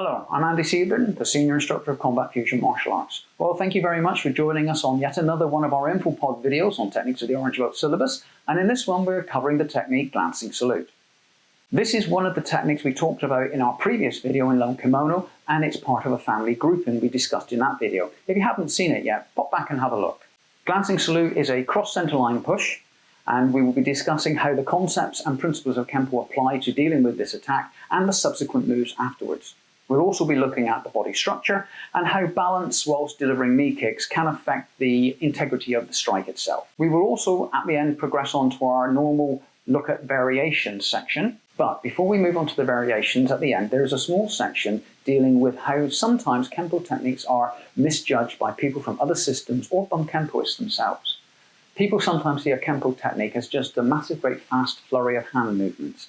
Hello, I'm Andy Seaburn, the Senior Instructor of Combat Fusion Martial Arts. Well, thank you very much for joining us on yet another one of our Info.Pod videos on techniques of the Orange Belt syllabus, and in this one we're covering the technique glancing salute. This is one of the techniques we talked about in our previous video in Lone Kimono, and it's part of a family grouping we discussed in that video. If you haven't seen it yet, pop back and have a look. Glancing salute is a cross-center line push, and we will be discussing how the concepts and principles of Kenpo apply to dealing with this attack and the subsequent moves afterwards. We'll also be looking at the body structure and how balance whilst delivering knee kicks can affect the integrity of the strike itself. We will also at the end progress on to our normal look at variations section. But before we move on to the variations at the end, there is a small section dealing with how sometimes Kenpo techniques are misjudged by people from other systems or from Kenpoists themselves. People sometimes see a Kenpo technique as just a massive, great, fast flurry of hand movements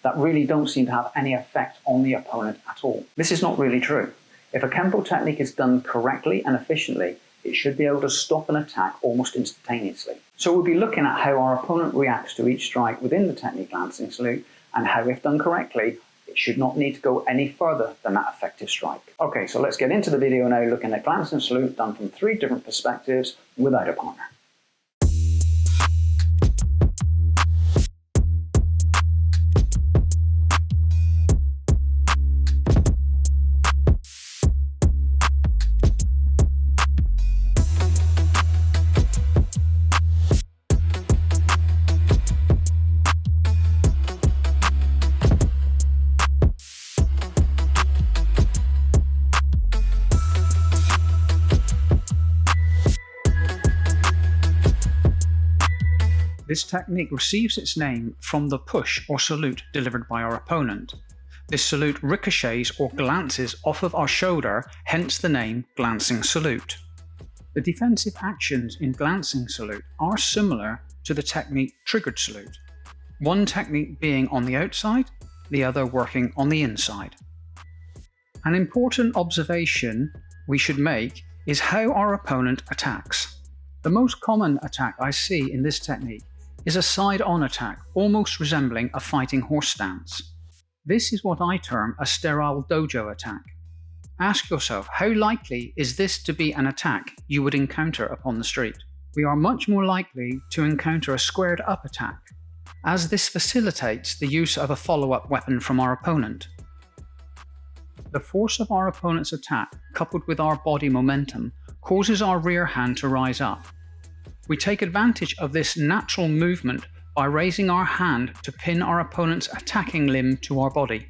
that really don't seem to have any effect on the opponent at all. This is not really true. If a Kenpo technique is done correctly and efficiently, it should be able to stop an attack almost instantaneously. So we'll be looking at how our opponent reacts to each strike within the technique glancing salute, and how, if done correctly, it should not need to go any further than that effective strike. Okay, so let's get into the video now, looking at glancing salute done from 3 different perspectives without a partner. This technique receives its name from the push or salute delivered by our opponent. This salute ricochets or glances off of our shoulder, hence the name glancing salute. The defensive actions in glancing salute are similar to the technique triggered salute, one technique being on the outside, the other working on the inside. An important observation we should make is how our opponent attacks. The most common attack I see in this technique is a side-on attack, almost resembling a fighting horse stance. This is what I term a sterile dojo attack. Ask yourself, how likely is this to be an attack you would encounter upon the street? We are much more likely to encounter a squared-up attack, as this facilitates the use of a follow-up weapon from our opponent. The force of our opponent's attack, coupled with our body momentum, causes our rear hand to rise up. We take advantage of this natural movement by raising our hand to pin our opponent's attacking limb to our body.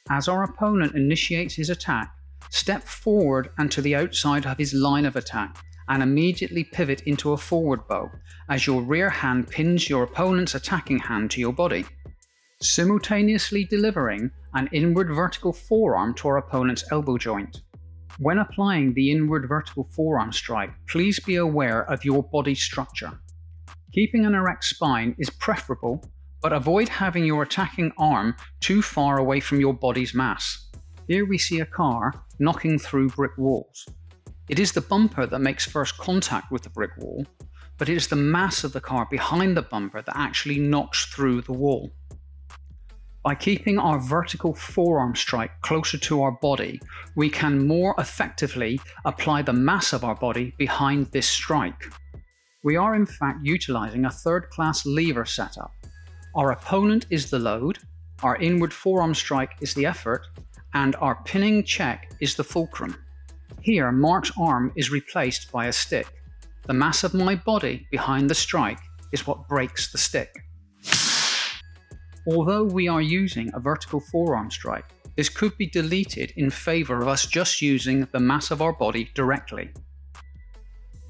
As our opponent initiates his attack, step forward and to the outside of his line of attack and immediately pivot into a forward bow as your rear hand pins your opponent's attacking hand to your body, simultaneously delivering an inward vertical forearm to our opponent's elbow joint. When applying the inward vertical forearm strike, please be aware of your body structure. Keeping an erect spine is preferable, but avoid having your attacking arm too far away from your body's mass. Here we see a car knocking through brick walls. It is the bumper that makes first contact with the brick wall, but it is the mass of the car behind the bumper that actually knocks through the wall. By keeping our vertical forearm strike closer to our body, we can more effectively apply the mass of our body behind this strike. We are in fact utilizing a third-class lever setup. Our opponent is the load, our inward forearm strike is the effort, and our pinning check is the fulcrum. Here, Mark's arm is replaced by a stick. The mass of my body behind the strike is what breaks the stick. Although we are using a vertical forearm strike, this could be deleted in favor of us just using the mass of our body directly.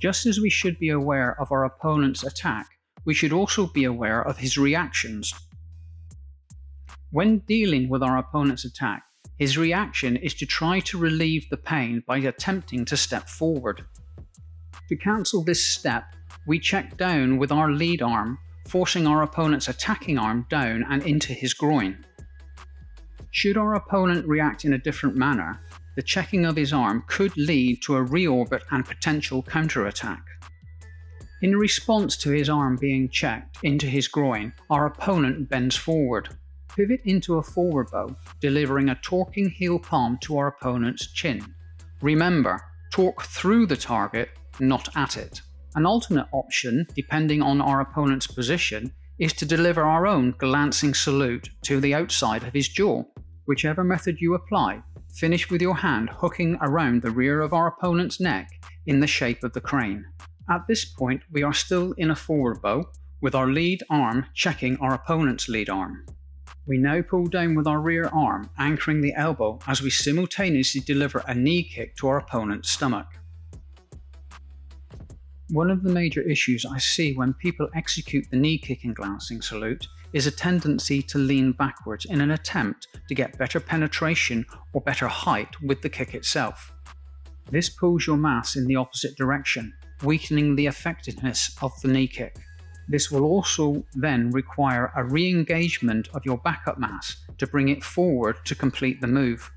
Just as we should be aware of our opponent's attack, we should also be aware of his reactions. When dealing with our opponent's attack, his reaction is to try to relieve the pain by attempting to step forward. To cancel this step, we check down with our lead arm, forcing our opponent's attacking arm down and into his groin. Should our opponent react in a different manner, the checking of his arm could lead to a reorbit and potential counterattack. In response to his arm being checked into his groin, our opponent bends forward. Pivot into a forward bow, delivering a torquing heel palm to our opponent's chin. Remember, torque through the target, not at it. An alternate option, depending on our opponent's position, is to deliver our own glancing salute to the outside of his jaw. Whichever method you apply, finish with your hand hooking around the rear of our opponent's neck in the shape of the crane. At this point, we are still in a forward bow, with our lead arm checking our opponent's lead arm. We now pull down with our rear arm, anchoring the elbow as we simultaneously deliver a knee kick to our opponent's stomach. One of the major issues I see when people execute the knee kick and glancing salute is a tendency to lean backwards in an attempt to get better penetration or better height with the kick itself. This pulls your mass in the opposite direction, weakening the effectiveness of the knee kick. This will also then require a re-engagement of your backup mass to bring it forward to complete the move.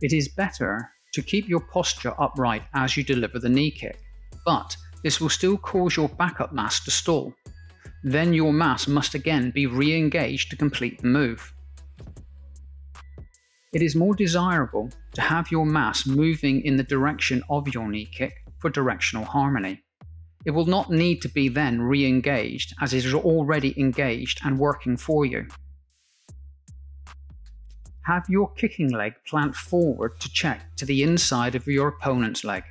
It is better to keep your posture upright as you deliver the knee kick, but this will still cause your backup mass to stall. Then your mass must again be re-engaged to complete the move. It is more desirable to have your mass moving in the direction of your knee kick for directional harmony. It will not need to be then re-engaged as it is already engaged and working for you. Have your kicking leg plant forward to check to the inside of your opponent's leg.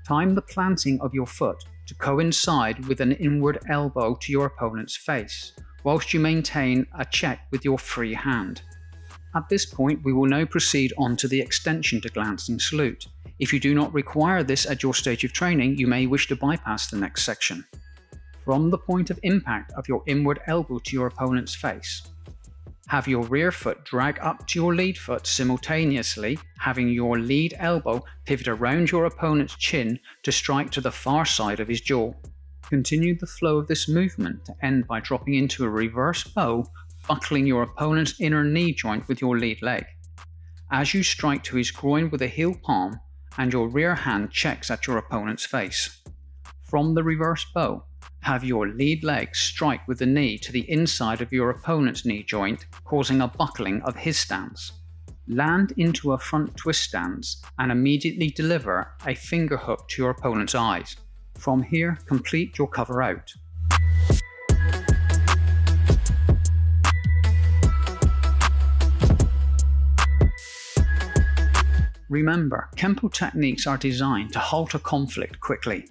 Time the planting of your foot to coincide with an inward elbow to your opponent's face, whilst you maintain a check with your free hand. At this point, we will now proceed on to the extension to glancing salute. If you do not require this at your stage of training, you may wish to bypass the next section. From the point of impact of your inward elbow to your opponent's face, have your rear foot drag up to your lead foot simultaneously, having your lead elbow pivot around your opponent's chin to strike to the far side of his jaw. Continue the flow of this movement to end by dropping into a reverse bow, buckling your opponent's inner knee joint with your lead leg. As you strike to his groin with a heel palm, and your rear hand checks at your opponent's face. From the reverse bow, have your lead leg strike with the knee to the inside of your opponent's knee joint, causing a buckling of his stance. Land into a front twist stance and immediately deliver a finger hook to your opponent's eyes. From here, complete your cover out. Remember, Kenpo techniques are designed to halt a conflict quickly.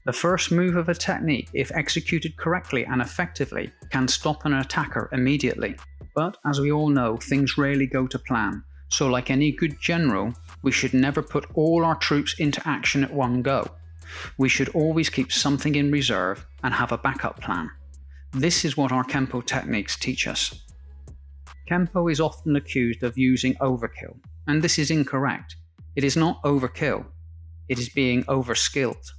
The first move of a technique, if executed correctly and effectively, can stop an attacker immediately. But as we all know, things rarely go to plan, so like any good general, we should never put all our troops into action at one go. We should always keep something in reserve and have a backup plan. This is what our Kenpo techniques teach us. Kenpo is often accused of using overkill, and this is incorrect. It is not overkill, it is being overskilled.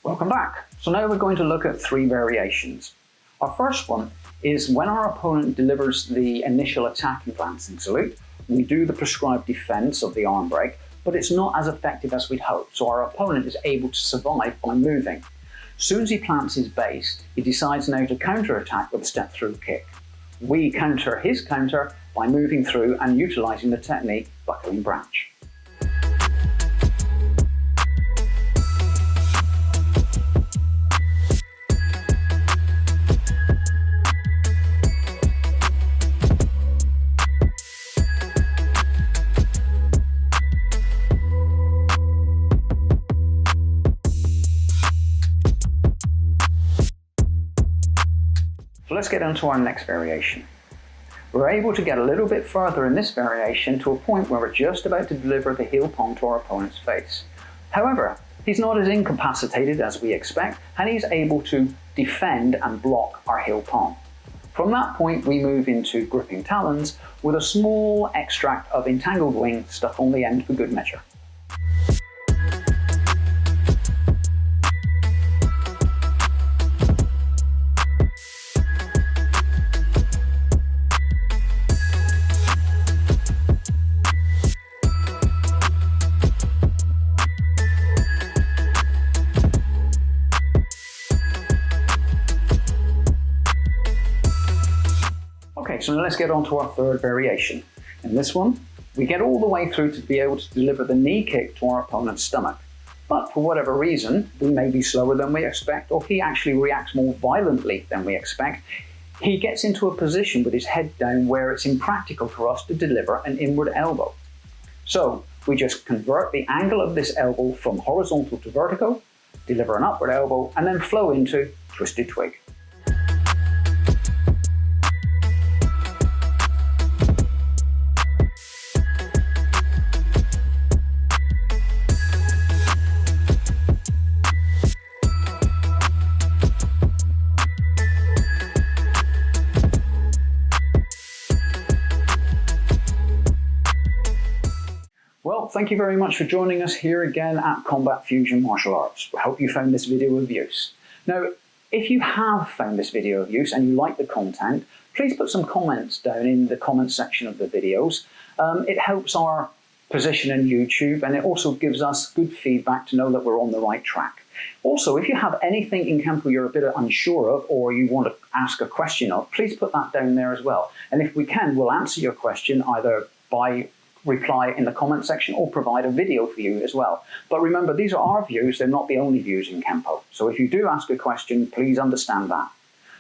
Welcome back. So now we're going to look at 3 variations. Our first one is when our opponent delivers the initial attack and glancing salute, we do the prescribed defense of the arm break, but it's not as effective as we'd hoped, so our opponent is able to survive by moving. As soon as he plants his base, he decides now to counter-attack with a step-through kick. We counter his counter by moving through and utilising the technique buckling branch. So let's get on to our next variation. We're able to get a little bit further in this variation to a point where we're just about to deliver the heel palm to our opponent's face. However, he's not as incapacitated as we expect, and he's able to defend and block our heel palm. From that point, we move into gripping talons with a small extract of entangled wing stuck on the end for good measure. Okay, so let's get on to our third variation. In this one, we get all the way through to be able to deliver the knee kick to our opponent's stomach. But for whatever reason, we may be slower than we expect, or he actually reacts more violently than we expect. He gets into a position with his head down where it's impractical for us to deliver an inward elbow. So we just convert the angle of this elbow from horizontal to vertical, deliver an upward elbow, and then flow into twisted twig. Well, thank you very much for joining us here again at Combat Fusion Martial Arts. We hope you found this video of use. Now, if you have found this video of use and you like the content, please put some comments down in the comment section of the videos. It helps our position in YouTube, and it also gives us good feedback to know that we're on the right track. Also, if you have anything in Kenpo you're a bit unsure of, or you want to ask a question of, please put that down there as well. And if we can, we'll answer your question either by reply in the comment section or provide a video for you as well. But remember, these are our views, they're not the only views in Kenpo. So if you do ask a question, please understand that.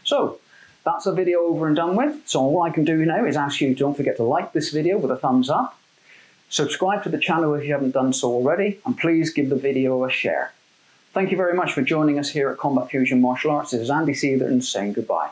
So that's a video over and done with. So all I can do now is ask you, don't forget to like this video with a thumbs up, subscribe to the channel if you haven't done so already, and please give the video a share. Thank you very much for joining us here at Combat Fusion Martial Arts. This is Andy Seetherton saying goodbye.